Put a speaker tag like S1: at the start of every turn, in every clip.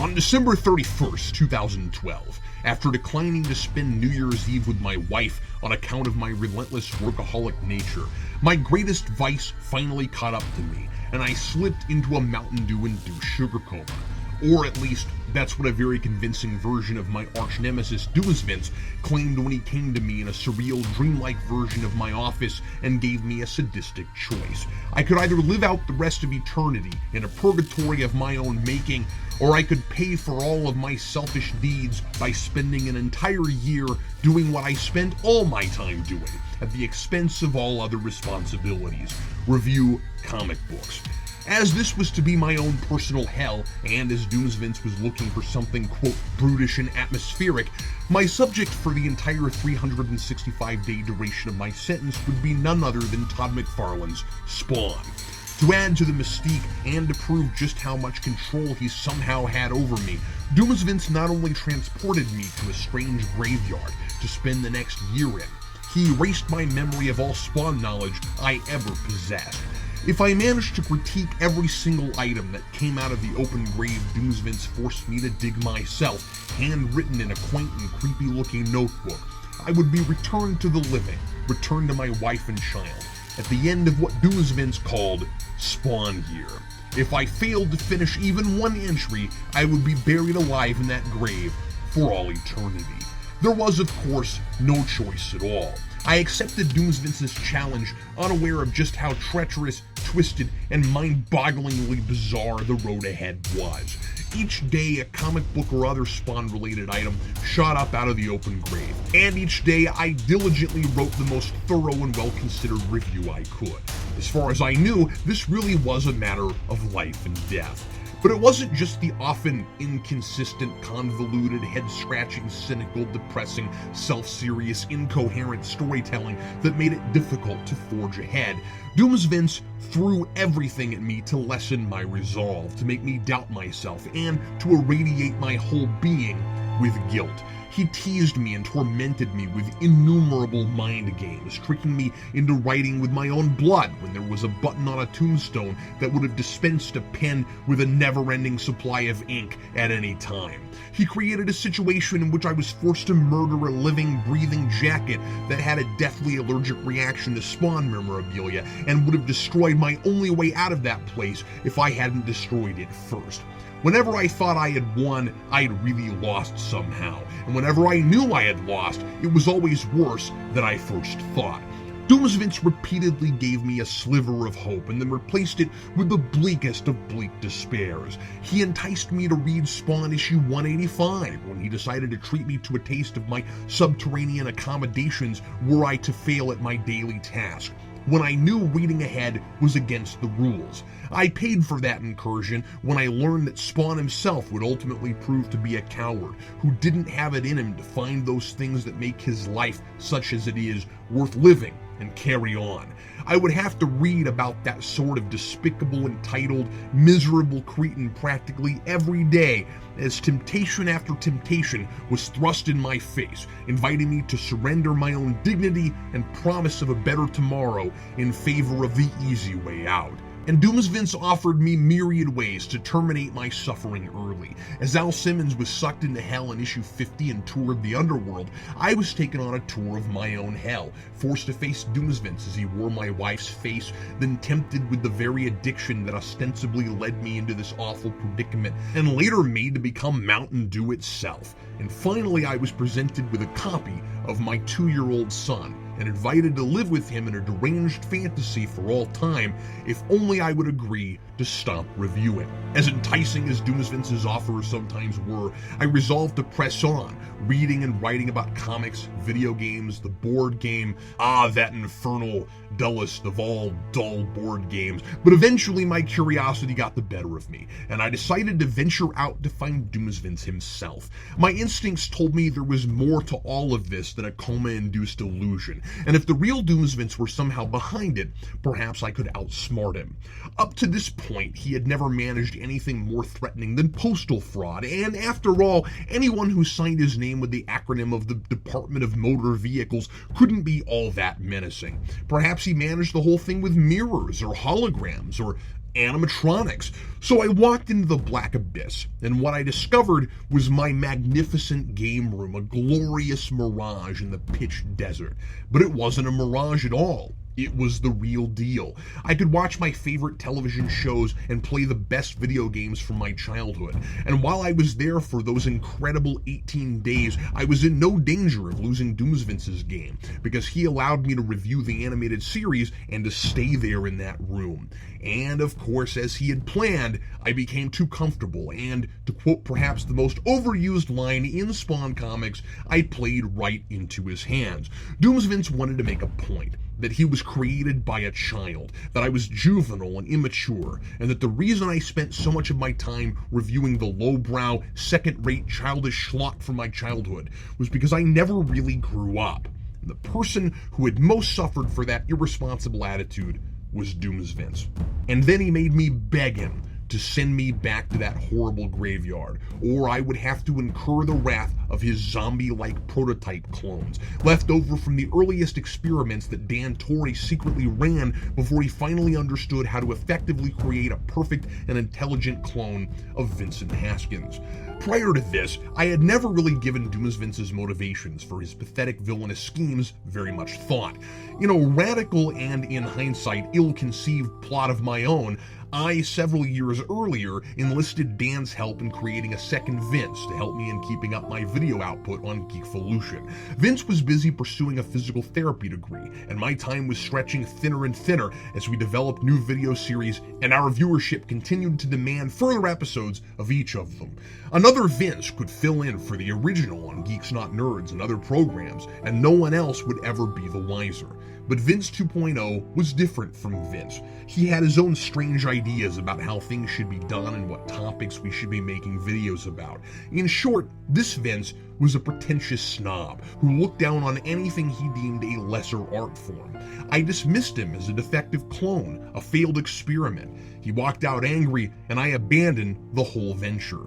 S1: On December 31st, 2012, after declining to spend New Year's Eve with my wife on account of my relentless workaholic nature, my greatest vice finally caught up to me, and I slipped into a Mountain Dew-induced sugar coma. Or at least, that's what a very convincing version of my arch-nemesis Doomsvince claimed when he came to me in a surreal, dreamlike version of my office and gave me a sadistic choice. I could either live out the rest of eternity in a purgatory of my own making, or I could pay for all of my selfish deeds by spending an entire year doing what I spent all my time doing, at the expense of all other responsibilities: review comic books. As this was to be my own personal hell, and as Doomsvince was looking for something, quote, brutish and atmospheric, my subject for the entire 365-day duration of my sentence would be none other than Todd McFarlane's Spawn. To add to the mystique and to prove just how much control he somehow had over me, Doomsvince not only transported me to a strange graveyard to spend the next year in, he erased my memory of all Spawn knowledge I ever possessed. If I managed to critique every single item that came out of the open grave Doomsvince forced me to dig myself, handwritten in a quaint and creepy-looking notebook, I would be returned to the living, returned to my wife and child, at the end of what Doomsvince called Spawn Year. If I failed to finish even one entry, I would be buried alive in that grave for all eternity. There was, of course, no choice at all. I accepted Doomsvince's challenge, unaware of just how treacherous, twisted, and mind-bogglingly bizarre the road ahead was. Each day, a comic book or other Spawn-related item shot up out of the open grave, and each day I diligently wrote the most thorough and well-considered review I could. As far as I knew, this really was a matter of life and death. But it wasn't just the often inconsistent, convoluted, head-scratching, cynical, depressing, self-serious, incoherent storytelling that made it difficult to forge ahead. Doomsvince threw everything at me to lessen my resolve, to make me doubt myself, and to irradiate my whole being with guilt. He teased me and tormented me with innumerable mind games, tricking me into writing with my own blood when there was a button on a tombstone that would have dispensed a pen with a never-ending supply of ink at any time. He created a situation in which I was forced to murder a living, breathing jacket that had a deathly allergic reaction to Spawn memorabilia and would have destroyed my only way out of that place if I hadn't destroyed it first. Whenever I thought I had won, I had really lost somehow. And whenever I knew I had lost, it was always worse than I first thought. Doomsvince repeatedly gave me a sliver of hope and then replaced it with the bleakest of bleak despairs. He enticed me to read Spawn issue 185 when he decided to treat me to a taste of my subterranean accommodations were I to fail at my daily task, when I knew reading ahead was against the rules. I paid for that incursion when I learned that Spawn himself would ultimately prove to be a coward who didn't have it in him to find those things that make his life, such as it is, worth living and carry on. I would have to read about that sort of despicable, entitled, miserable cretin practically every day as temptation after temptation was thrust in my face, inviting me to surrender my own dignity and promise of a better tomorrow in favor of the easy way out. And Doomsvince offered me myriad ways to terminate my suffering early. As Al Simmons was sucked into hell in issue 50 and toured the underworld, I was taken on a tour of my own hell, forced to face Doomsvince as he wore my wife's face, then tempted with the very addiction that ostensibly led me into this awful predicament, and later made to become Mountain Dew itself. And finally I was presented with a copy of my 2-year-old son, and invited to live with him in a deranged fantasy for all time if only I would agree to stop reviewing. As enticing as Doomsvince's offers sometimes were, I resolved to press on, reading and writing about comics, video games, the board game, that infernal, dullest of all dull board games. But eventually my curiosity got the better of me, and I decided to venture out to find Doomsvince himself. My instincts told me there was more to all of this than a coma-induced illusion, and if the real Doomsvince were somehow behind it, perhaps I could outsmart him. Up to this point, he had never managed anything more threatening than postal fraud, and after all, anyone who signed his name with the acronym of the Department of Motor Vehicles couldn't be all that menacing. Perhaps he managed the whole thing with mirrors or holograms or animatronics. So I walked into the black abyss, and what I discovered was my magnificent game room, a glorious mirage in the pitch desert. But it wasn't a mirage at all. It was the real deal. I could watch my favorite television shows and play the best video games from my childhood. And while I was there for those incredible 18 days, I was in no danger of losing Doomsvince's game, because he allowed me to review the animated series and to stay there in that room. And of course, as he had planned, I became too comfortable, and to quote perhaps the most overused line in Spawn comics, I played right into his hands. Doomsvince wanted to make a point that he was created by a child, that I was juvenile and immature, and that the reason I spent so much of my time reviewing the lowbrow, second-rate childish schlock from my childhood was because I never really grew up. And the person who had most suffered for that irresponsible attitude was Doomsvince. And then he made me beg him to send me back to that horrible graveyard, or I would have to incur the wrath of his zombie-like prototype clones, left over from the earliest experiments that Dan Torrey secretly ran before he finally understood how to effectively create a perfect and intelligent clone of Vincent Haskins. Prior to this, I had never really given Doomsvince's motivations for his pathetic villainous schemes very much thought. Radical and, in hindsight, ill-conceived plot of my own, I, several years earlier, enlisted Dan's help in creating a second Vince to help me in keeping up my video output on Geekvolution. Vince was busy pursuing a physical therapy degree, and my time was stretching thinner and thinner as we developed new video series, and our viewership continued to demand further episodes of each of them. Another Vince could fill in for the original on Geeks Not Nerds and other programs, and no one else would ever be the wiser. But Vince 2.0 was different from Vince. He had his own strange ideas about how things should be done and what topics we should be making videos about. In short, this Vince was a pretentious snob who looked down on anything he deemed a lesser art form. I dismissed him as a defective clone, a failed experiment. He walked out angry, and I abandoned the whole venture.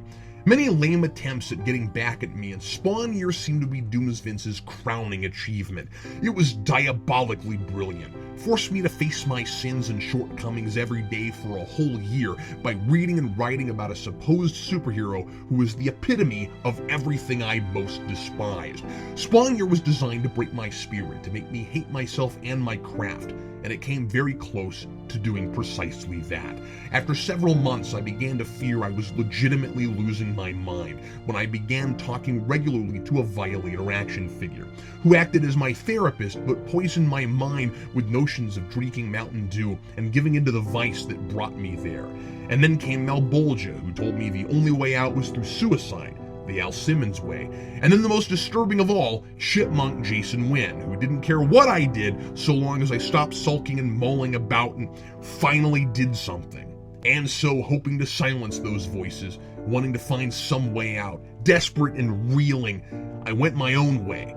S1: Many lame attempts at getting back at me, and Spawn Year seemed to be Doomsvince's crowning achievement. It was diabolically brilliant, forced me to face my sins and shortcomings every day for a whole year by reading and writing about a supposed superhero who was the epitome of everything I most despised. Spawn Year was designed to break my spirit, to make me hate myself and my craft, and it came very close to doing precisely that. After several months, I began to fear I was legitimately losing my mind when I began talking regularly to a Violator action figure, who acted as my therapist but poisoned my mind with notions of drinking Mountain Dew and giving into the vice that brought me there. And then came Malbolgia, who told me the only way out was through suicide, the Al Simmons way. And then the most disturbing of all, Chipmunk Jason Wynn, who didn't care what I did so long as I stopped sulking and mulling about and finally did something. And so, hoping to silence those voices, wanting to find some way out, desperate and reeling, I went my own way,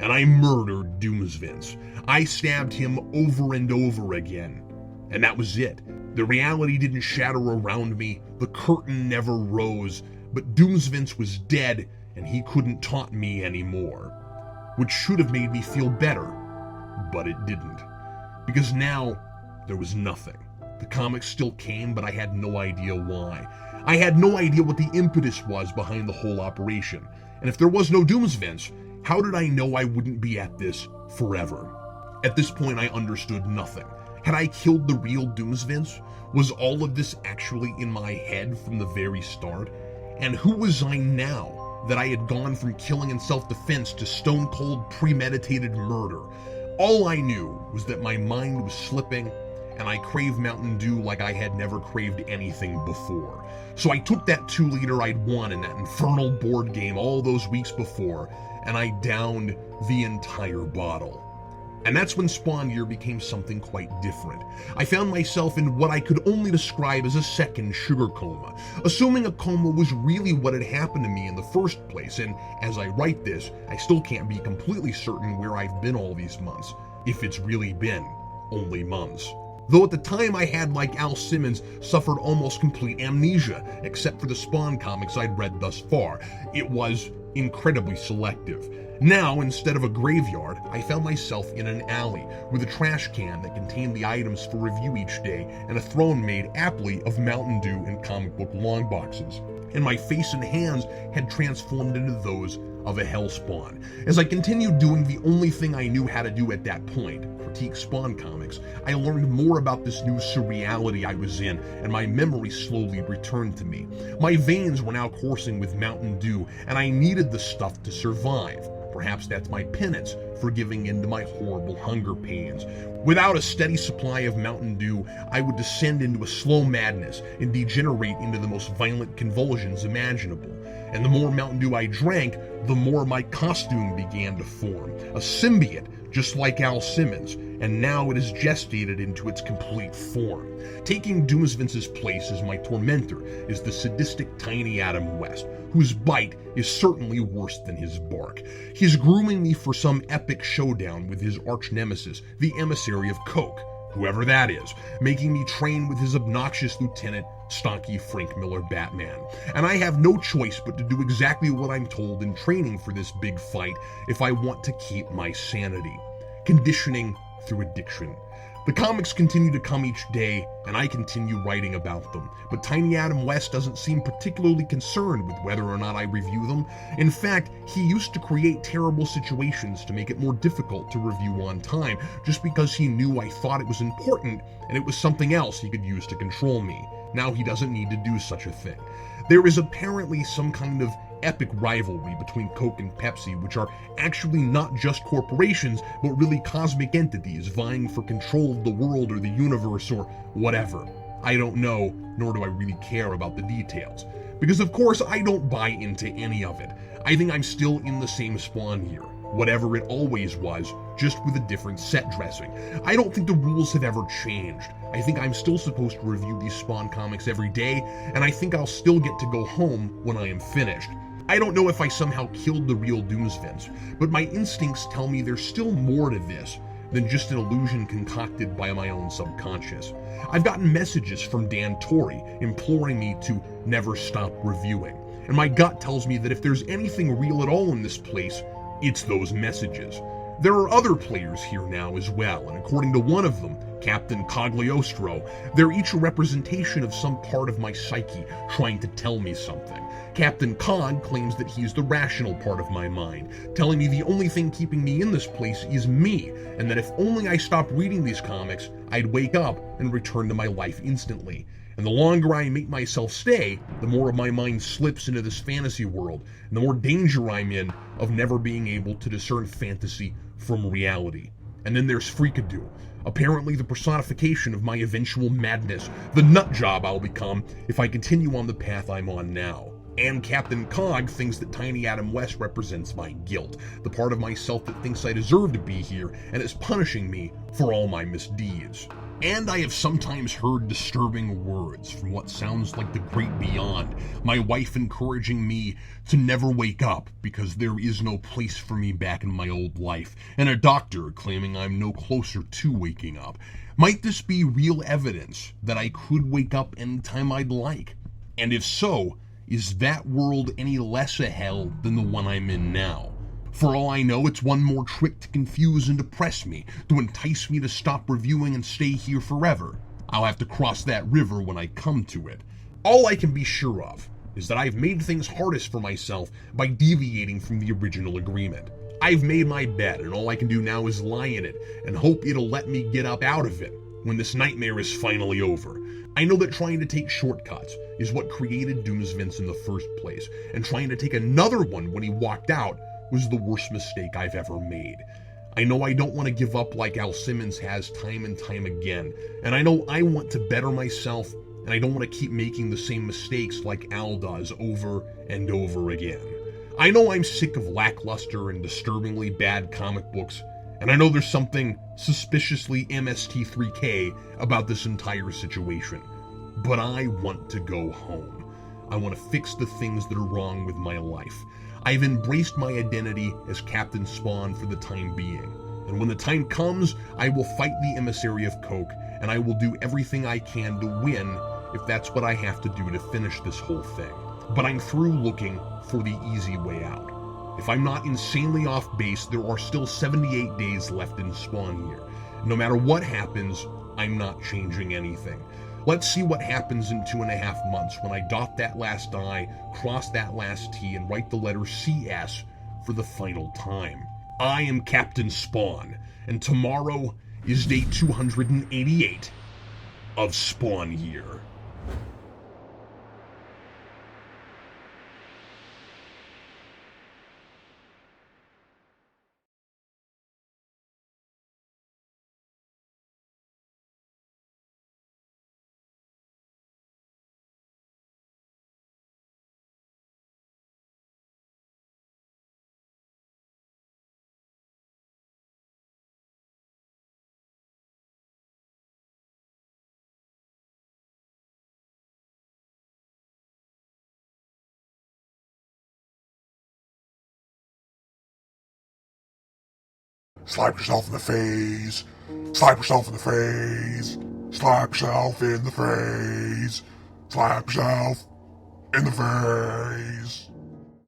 S1: and I murdered Doomsvince. I stabbed him over and over again, and that was it. The reality didn't shatter around me, the curtain never rose, but Doomsvince was dead, and he couldn't taunt me anymore. Which should have made me feel better, but it didn't. Because now, there was nothing. The comics still came, but I had no idea why. I had no idea what the impetus was behind the whole operation. And if there was no Doomsvince, how did I know I wouldn't be at this forever? At this point, I understood nothing. Had I killed the real Doomsvince? Was all of this actually in my head from the very start? And who was I now that I had gone from killing in self-defense to stone-cold premeditated murder? All I knew was that my mind was slipping, and I craved Mountain Dew like I had never craved anything before. So I took that 2-liter I'd won in that infernal board game all those weeks before, and I downed the entire bottle. And that's when Spawn Year became something quite different. I found myself in what I could only describe as a second sugar coma, assuming a coma was really what had happened to me in the first place, and as I write this, I still can't be completely certain where I've been all these months, if it's really been only months. Though at the time I had, like Al Simmons, suffered almost complete amnesia, except for the Spawn comics I'd read thus far. It was incredibly selective. Now, instead of a graveyard, I found myself in an alley with a trash can that contained the items for review each day and a throne made aptly of Mountain Dew and comic book long boxes. And my face and hands had transformed into those of a hellspawn. As I continued doing the only thing I knew how to do at that point, critique Spawn comics, I learned more about this new surreality I was in, and my memory slowly returned to me. My veins were now coursing with Mountain Dew, and I needed the stuff to survive. Perhaps that's my penance for giving in to my horrible hunger pains. Without a steady supply of Mountain Dew, I would descend into a slow madness and degenerate into the most violent convulsions imaginable. And the more Mountain Dew I drank, the more my costume began to form. A symbiote, just like Al Simmons, and now it is gestated into its complete form. Taking Doomsvince's place as my tormentor is the sadistic Tiny Adam West, whose bite is certainly worse than his bark. He's grooming me for some epic showdown with his arch nemesis, the emissary of Coke, whoever that is, making me train with his obnoxious lieutenant, stocky Frank Miller Batman. And I have no choice but to do exactly what I'm told in training for this big fight if I want to keep my sanity. Conditioning through addiction. The comics continue to come each day, and I continue writing about them, but Tiny Adam West doesn't seem particularly concerned with whether or not I review them. In fact, he used to create terrible situations to make it more difficult to review on time, just because he knew I thought it was important, and it was something else he could use to control me. Now he doesn't need to do such a thing. There is apparently some kind of epic rivalry between Coke and Pepsi, which are actually not just corporations, but really cosmic entities vying for control of the world or the universe or whatever. I don't know, nor do I really care about the details. Because of course I don't buy into any of it. I think I'm still in the same Spawn here, whatever it always was, just with a different set dressing. I don't think the rules have ever changed. I think I'm still supposed to review these Spawn comics every day, and I think I'll still get to go home when I am finished. I don't know if I somehow killed the real Doomsvince, but my instincts tell me there's still more to this than just an illusion concocted by my own subconscious. I've gotten messages from Dan Torrey imploring me to never stop reviewing, and my gut tells me that if there's anything real at all in this place, it's those messages. There are other players here now as well, and according to one of them, Captain Cogliostro, they're each a representation of some part of my psyche trying to tell me something. Captain Cog claims that he's the rational part of my mind, telling me the only thing keeping me in this place is me, and that if only I stopped reading these comics, I'd wake up and return to my life instantly. And the longer I make myself stay, the more of my mind slips into this fantasy world, and the more danger I'm in of never being able to discern fantasy from reality. And then there's Freakadoo, apparently the personification of my eventual madness, the nut job I'll become if I continue on the path I'm on now. And Captain Cog thinks that Tiny Adam West represents my guilt, the part of myself that thinks I deserve to be here and is punishing me for all my misdeeds. And I have sometimes heard disturbing words from what sounds like the great beyond, my wife encouraging me to never wake up because there is no place for me back in my old life, and a doctor claiming I'm no closer to waking up. Might this be real evidence that I could wake up anytime I'd like? And if so, is that world any less a hell than the one I'm in now? For all I know, it's one more trick to confuse and depress me, to entice me to stop reviewing and stay here forever. I'll have to cross that river when I come to it. All I can be sure of is that I've made things hardest for myself by deviating from the original agreement. I've made my bed, and all I can do now is lie in it and hope it'll let me get up out of it when this nightmare is finally over. I know that trying to take shortcuts is what created Doomsvince in the first place, and trying to take another one when he walked out was the worst mistake I've ever made. I know I don't want to give up like Al Simmons has time and time again, and I know I want to better myself, and I don't want to keep making the same mistakes like Al does over and over again. I know I'm sick of lackluster and disturbingly bad comic books, and I know there's something suspiciously MST3K about this entire situation. But I want to go home. I want to fix the things that are wrong with my life. I've embraced my identity as Captain Spawn for the time being. And when the time comes, I will fight the emissary of Coke, and I will do everything I can to win if that's what I have to do to finish this whole thing. But I'm through looking for the easy way out. If I'm not insanely off base, there are still 78 days left in Spawn Year. No matter what happens, I'm not changing anything. Let's see what happens in 2.5 months when I dot that last I, cross that last T, and write the letter CS for the final time. I am Captain Spawn, and tomorrow is day 288 of Spawn Year.
S2: Slap yourself in the face. Slap yourself in the face. Slap yourself in the face. Slap yourself in the face.